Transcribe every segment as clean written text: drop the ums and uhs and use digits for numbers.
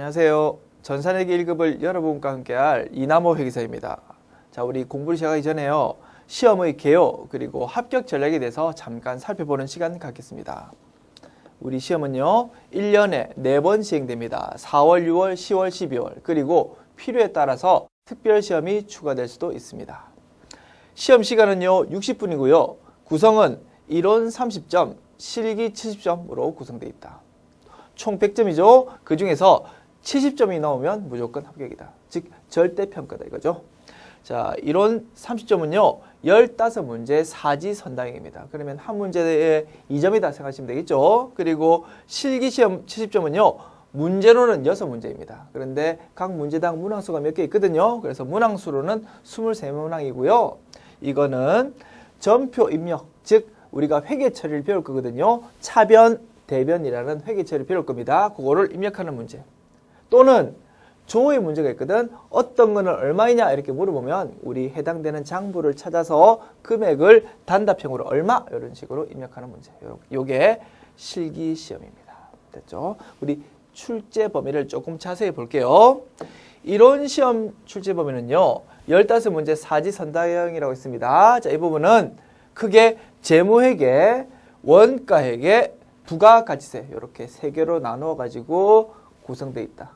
안녕하세요. 전산회계 1급을 여러분과 함께할 이남호 회계사입니다. 자, 우리 공부를 시작하기 전에요. 시험의 개요 그리고 합격 전략에 대해서 잠깐 살펴보는 시간 갖겠습니다. 우리 시험은요. 1년에 4번 시행됩니다. 4월, 6월, 10월, 12월 그리고 필요에 따라서 특별시험이 추가될 수도 있습니다. 시험 시간은요. 60분이고요. 구성은 이론 30점, 실기 70점으로 구성되어 있다. 총 100점이죠. 그 중에서 70점이 나오면 무조건 합격이다. 즉 절대평가다 이거죠. 자, 이론 30점은요. 15문제 사지선다형입니다. 그러면 한 문제에 2점이다 생각하시면 되겠죠. 그리고 실기시험 70점은요. 문제로는 6문제입니다. 그런데 각 문제당 문항수가 몇 개 있거든요. 그래서 문항수로는 23문항이고요. 이거는 전표 입력, 즉 우리가 회계 처리를 배울 거거든요. 차변, 대변이라는 회계 처리를 배울 겁니다. 그거를 입력하는 문제. 또는 조의 문제가 있거든. 어떤 거는 얼마이냐 이렇게 물어보면 우리 해당되는 장부를 찾아서 금액을 단답형으로 얼마 이런 식으로 입력하는 문제. 요게 실기시험입니다. 됐죠? 우리 출제 범위를 조금 자세히 볼게요. 이론 시험 출제 범위는요. 15문제 사지선다형이라고 있습니다. 자, 이 부분은 크게 재무회계, 원가회계, 부가가치세 이렇게 3개로 나누어 가지고 구성되어 있다.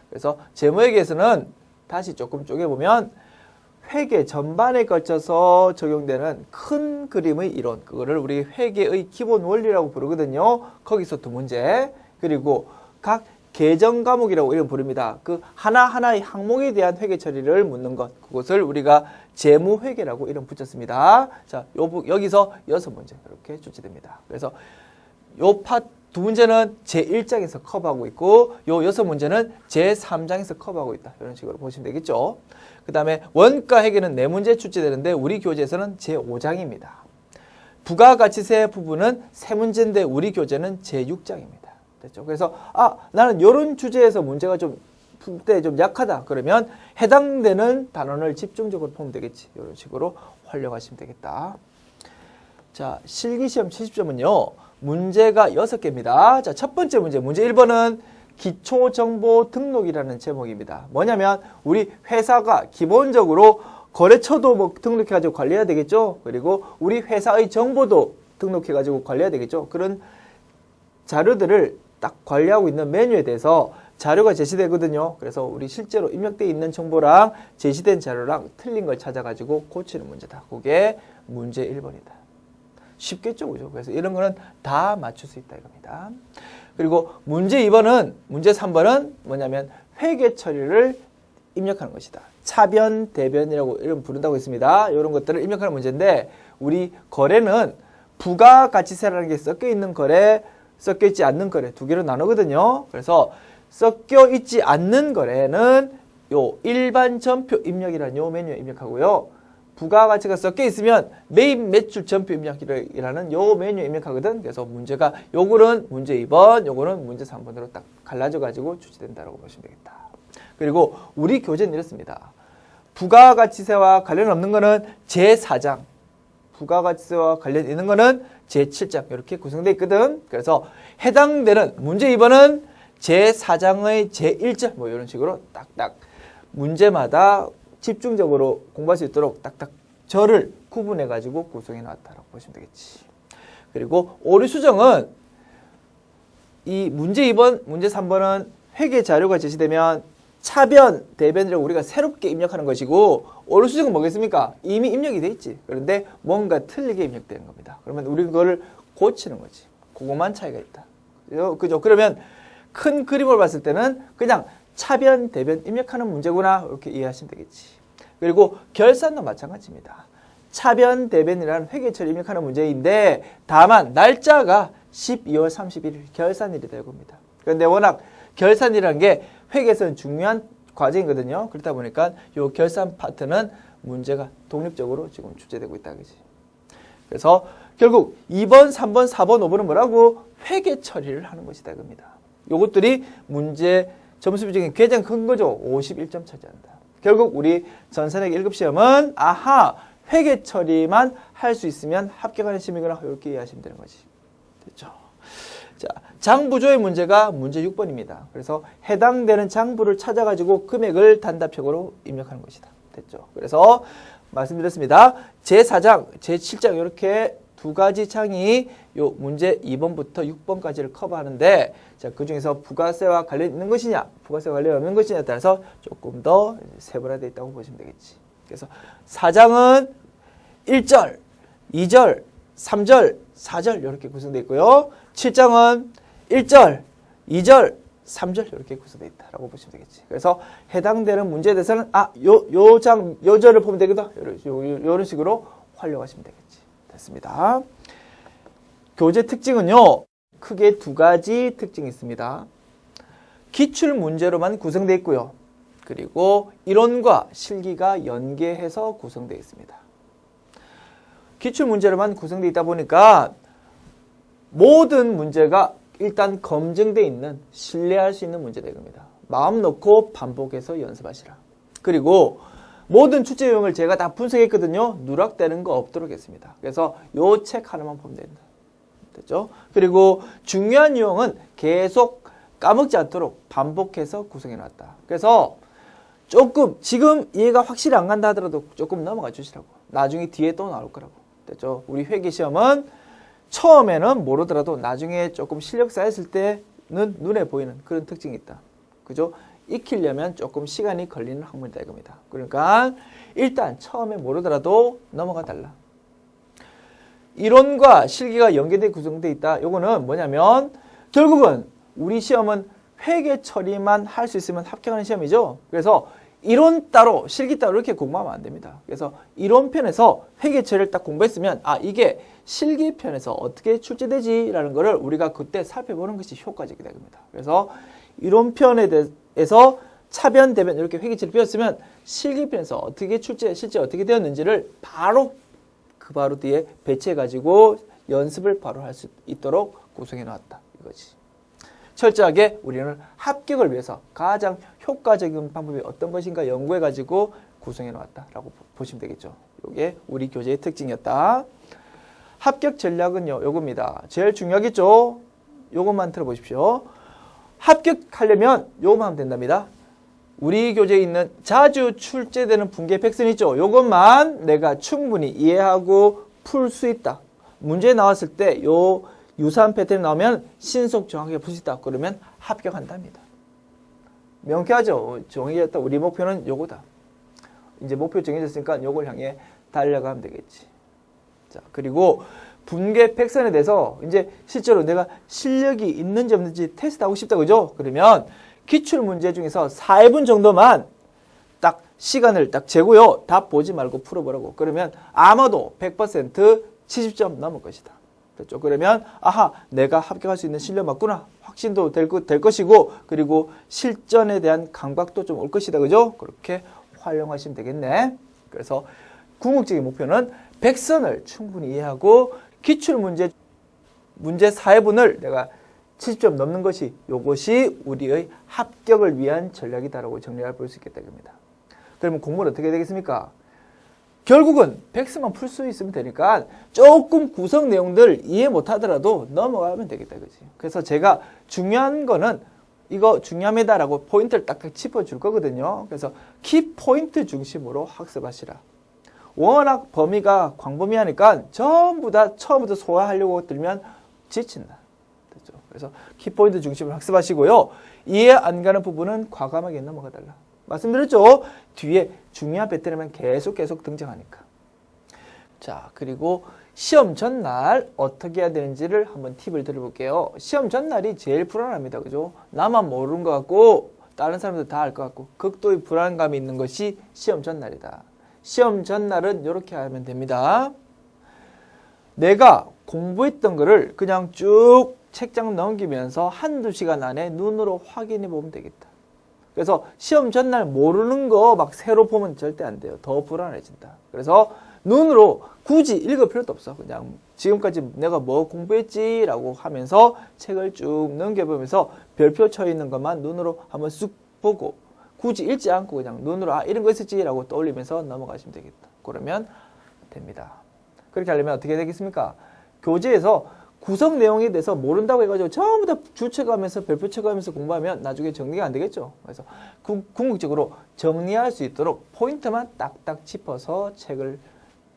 그래서 재무회계에서는 다시 조금 쪼개보면 회계 전반에 걸쳐서 적용되는 큰 그림의 이론, 그거를 우리 회계의 기본 원리라고 부르거든요. 거기서 2문제, 그리고 각 계정 과목이라고 이름 부릅니다. 그 하나하나의 항목에 대한 회계 처리를 묻는 것, 그것을 우리가 재무회계라고 이름 붙였습니다. 자, 여기서 6문제 이렇게 출제됩니다. 그래서 요 파 2문제는 제1장에서 커버하고 있고 요 6문제는 제3장에서 커버하고 있다. 이런 식으로 보시면 되겠죠. 그 다음에 원가 회계는 4문제 출제되는데 우리 교재에서는 제5장입니다. 부가가치세 부분은 3문제인데 우리 교재는 제6장입니다. 됐죠? 그래서 나는 이런 주제에서 문제가 좀 약하다. 그러면 해당되는 단원을 집중적으로 보면 되겠지. 이런 식으로 활용하시면 되겠다. 자, 실기시험 70점은요. 문제가 6개입니다. 자, 첫 번째 문제 1번은 기초정보 등록이라는 제목입니다. 뭐냐면 우리 회사가 기본적으로 거래처도 뭐 등록해가지고 관리해야 되겠죠. 그리고 우리 회사의 정보도 등록해가지고 관리해야 되겠죠. 그런 자료들을 딱 관리하고 있는 메뉴에 대해서 자료가 제시되거든요. 그래서 우리 실제로 입력되어 있는 정보랑 제시된 자료랑 틀린 걸 찾아가지고 고치는 문제다. 그게 문제 1번이다. 쉽겠죠, 그죠? 그래서 이런 거는 다 맞출 수 있다 이겁니다. 그리고 문제 2번은, 문제 3번은 뭐냐면 회계 처리를 입력하는 것이다. 차변, 대변이라고 이름 부른다고 했습니다. 이런 것들을 입력하는 문제인데 우리 거래는 부가가치세라는 게 섞여 있는 거래, 섞여 있지 않는 거래 2개로 나누거든요. 그래서 섞여 있지 않는 거래는 요 일반 전표 입력이라는 요 메뉴에 입력하고요. 부가가치가 섞여 있으면 매입 매출 전표 입력이라는 요 메뉴에 입력하거든. 그래서 문제가 요거는 문제 2번, 요거는 문제 3번으로 딱 갈라져 가지고 출제된다고 보시면 되겠다. 그리고 우리 교재는 이렇습니다. 부가가치세와 관련 없는 거는 제4장, 부가가치세와 관련 있는 거는 제7장 이렇게 구성되어 있거든. 그래서 해당되는 문제 2번은 제4장의 제1절 뭐 이런 식으로 딱딱 문제마다 집중적으로 공부할 수 있도록 딱딱 절을 구분해 가지고 구성해 놨다라고 보시면 되겠지. 그리고 오류 수정은 이 문제 2번, 문제 3번은 회계 자료가 제시되면 차변, 대변이라고 우리가 새롭게 입력하는 것이고 오류 수정은 뭐겠습니까? 이미 입력이 돼 있지. 그런데 뭔가 틀리게 입력되는 겁니다. 그러면 우리 그거를 고치는 거지. 그것만 차이가 있다. 그죠? 그러면 큰 그림을 봤을 때는 그냥 차변, 대변 입력하는 문제구나 이렇게 이해하시면 되겠지. 그리고 결산도 마찬가지입니다. 차변, 대변이라는 회계처리 입력하는 문제인데 다만 날짜가 12월 31일 결산일이 될 겁니다. 그런데 워낙 결산이라는 게 회계에서는 중요한 과정이거든요. 그렇다 보니까 이 결산 파트는 문제가 독립적으로 지금 출제되고 있다. 그지? 그래서 결국 2번, 3번, 4번, 5번은 뭐라고? 회계 처리를 하는 것이다. 이겁니다. 요것들이 문제 점수 비중이 가장 큰 거죠. 51점 차지한다. 결국 우리 전산회계 1급 시험은 회계 처리만 할 수 있으면 합격하는 시험이구나 이렇게 이해하시면 되는 거지. 됐죠? 자, 장부조의 문제가 문제 6번입니다. 그래서 해당되는 장부를 찾아가지고 금액을 단답형으로 입력하는 것이다. 됐죠? 그래서 말씀드렸습니다. 제4장, 제7장 이렇게 두 가지 장이 요 문제 2번부터 6번까지를 커버하는데 자, 그중에서 부가세와 관련 있는 것이냐, 부가세와 관련 없는 것이냐에 따라서 조금 더 세분화되어 있다고 보시면 되겠지. 그래서 4장은 1절, 2절, 3절, 4절 이렇게 구성되어 있고요. 7장은 1절, 2절, 3절 이렇게 구성되어 있다라고 보시면 되겠지. 그래서 해당되는 문제에 대해서는 요 절을 보면 되겠다. 이런 식으로 활용하시면 되겠지. 됐습니다. 교재 특징은요. 크게 두 가지 특징이 있습니다. 기출 문제로만 구성되어 있고요. 그리고 이론과 실기가 연계해서 구성되어 있습니다. 기출 문제로만 구성되어 있다 보니까 모든 문제가 일단 검증되어 있는, 신뢰할 수 있는 문제다 이겁니다. 마음 놓고 반복해서 연습하시라. 그리고 모든 출제 유형을 제가 다 분석했거든요. 누락되는 거 없도록 했습니다. 그래서 요 책 하나만 보면 된다. 됐죠? 그리고 중요한 유형은 계속 까먹지 않도록 반복해서 구성해 놨다. 그래서 조금 지금 이해가 확실히 안 간다 하더라도 조금 넘어가 주시라고. 나중에 뒤에 또 나올 거라고. 됐죠? 우리 회계시험은 처음에는 모르더라도 나중에 조금 실력 쌓였을 때는 눈에 보이는 그런 특징이 있다. 그죠? 익히려면 조금 시간이 걸리는 학문이다 이겁니다. 그러니까 일단 처음에 모르더라도 넘어가 달라. 이론과 실기가 연계되어 구성되어 있다. 요거는 뭐냐면 결국은 우리 시험은 회계 처리만 할 수 있으면 합격하는 시험이죠. 그래서 이론 따로 실기 따로 이렇게 공부하면 안 됩니다. 그래서 이론 편에서 회계 처리를 딱 공부했으면 이게 실기 편에서 어떻게 출제되지 라는 거를 우리가 그때 살펴보는 것이 효과적이다 이겁니다. 그래서 이론 편에 대해서 차변 대변 이렇게 회계 처리 배웠으면 실기 편에서 어떻게 실제 어떻게 되었는지를 바로 바로 뒤에 배치해 가지고 연습을 바로 할 수 있도록 구성해 놨다 이거지. 철저하게 우리는 합격을 위해서 가장 효과적인 방법이 어떤 것인가 연구해 가지고 구성해 놨다라고 보시면 되겠죠. 이게 우리 교재의 특징이었다. 합격 전략은요, 요겁니다. 제일 중요하겠죠. 요것만 들어보십시오. 합격하려면 요것만 하면 된답니다. 우리 교재에 있는 자주 출제되는 분계 백선 있죠. 요것만 내가 충분히 이해하고 풀 수 있다. 문제 나왔을 때 요 유사한 패턴이 나오면 신속 정확하게 풀 수 있다. 그러면 합격한답니다. 명쾌하죠. 정해졌다. 우리 목표는 요거다. 이제 목표 정해졌으니까 요걸 향해 달려가면 되겠지. 자, 그리고 분계 백선에 대해서 이제 실제로 내가 실력이 있는지 없는지 테스트하고 싶다. 그죠? 그러면 기출 문제 중에서 4분 정도만 딱 시간을 딱 재고요. 답 보지 말고 풀어보라고. 그러면 아마도 100% 70점 넘을 것이다. 됐죠? 그러면 내가 합격할 수 있는 실력 맞구나. 확신도 될 것이고 그리고 실전에 대한 감각도 좀 올 것이다. 그죠? 그렇게 활용하시면 되겠네. 그래서 궁극적인 목표는 백선을 충분히 이해하고 기출 문제 4회분을 내가 70점 넘는 것이 요것이 우리의 합격을 위한 전략이다라고 정리할 수 있겠다 이겁니다. 그러면 공부는 어떻게 되겠습니까? 결국은 백선만 풀 수 있으면 되니까 조금 구성 내용들 이해 못하더라도 넘어가면 되겠다 이거지. 그래서 제가 중요한 거는 이거 중요합니다라고 포인트를 딱딱 짚어줄 거거든요. 그래서 키포인트 중심으로 학습하시라. 워낙 범위가 광범위하니까 전부 다 처음부터 소화하려고 들면 지친다. 됐죠? 그래서 키포인트 중심으로 학습하시고요. 이해 안 가는 부분은 과감하게 넘어가달라. 말씀드렸죠? 뒤에 중요한 패턴이면 계속 등장하니까. 자, 그리고 시험 전날 어떻게 해야 되는지를 한번 팁을 드려볼게요. 시험 전날이 제일 불안합니다. 그죠? 나만 모르는 것 같고 다른 사람들 다 알 것 같고 극도의 불안감이 있는 것이 시험 전날이다. 시험 전날은 이렇게 하면 됩니다. 내가 공부했던 거를 그냥 쭉 책장 넘기면서 한두 시간 안에 눈으로 확인해 보면 되겠다. 그래서 시험 전날 모르는 거 막 새로 보면 절대 안 돼요. 더 불안해진다. 그래서 눈으로 굳이 읽을 필요도 없어. 그냥 지금까지 내가 뭐 공부했지라고 하면서 책을 쭉 넘겨보면서 별표 쳐 있는 것만 눈으로 한번 쑥 보고 굳이 읽지 않고 그냥 눈으로 이런 거 있었지라고 떠올리면서 넘어가시면 되겠다. 그러면 됩니다. 그렇게 하려면 어떻게 되겠습니까? 교재에서 구성 내용에 대해서 모른다고 해가지고 전부 다 줄 쳐가면서 별표 쳐가면서 공부하면 나중에 정리가 안 되겠죠. 그래서 궁극적으로 정리할 수 있도록 포인트만 딱딱 짚어서 책을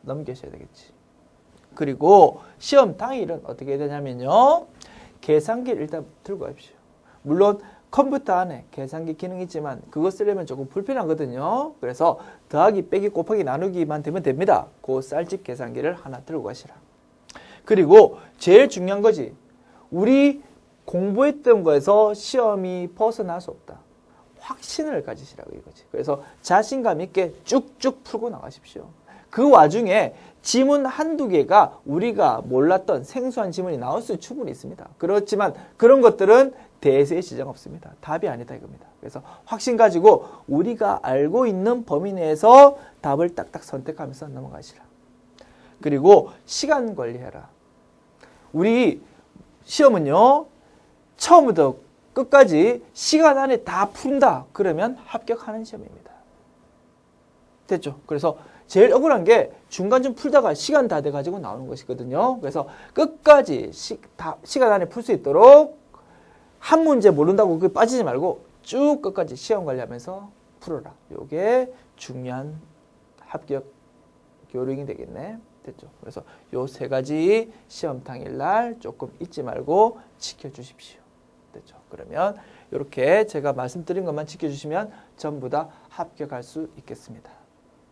넘기셔야 되겠지. 그리고 시험 당일은 어떻게 해야 되냐면요. 계산기를 일단 들고 가십시오. 물론 컴퓨터 안에 계산기 기능이 있지만 그거 쓰려면 조금 불편하거든요. 그래서 더하기, 빼기, 곱하기, 나누기만 되면 됩니다. 그 쌀집 계산기를 하나 들고 가시라. 그리고 제일 중요한 거지. 우리 공부했던 거에서 시험이 벗어날 수 없다. 확신을 가지시라고 이거지. 그래서 자신감 있게 쭉쭉 풀고 나가십시오. 그 와중에 지문 한두 개가 우리가 몰랐던 생소한 지문이 나올 수 충분히 있습니다. 그렇지만 그런 것들은 대세에 지장 없습니다. 답이 아니다 이겁니다. 그래서 확신 가지고 우리가 알고 있는 범위 내에서 답을 딱딱 선택하면서 넘어가시라. 그리고 시간 관리해라. 우리 시험은요. 처음부터 끝까지 시간 안에 다 푼다. 그러면 합격하는 시험입니다. 됐죠? 그래서 제일 억울한 게 중간쯤 풀다가 시간 다 돼가지고 나오는 것이거든요. 그래서 끝까지 시간 안에 풀 수 있도록 한 문제 모른다고 그 빠지지 말고 쭉 끝까지 시험 관리하면서 풀어라. 요게 중요한 합격 요령이 되겠네. 됐죠? 그래서 요 세 가지 시험 당일날 조금 잊지 말고 지켜주십시오. 됐죠? 그러면 이렇게 제가 말씀드린 것만 지켜주시면 전부 다 합격할 수 있겠습니다.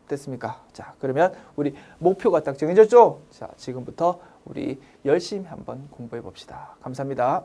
됐습니까? 자, 그러면 우리 목표가 딱 정해졌죠? 자, 지금부터 우리 열심히 한번 공부해 봅시다. 감사합니다.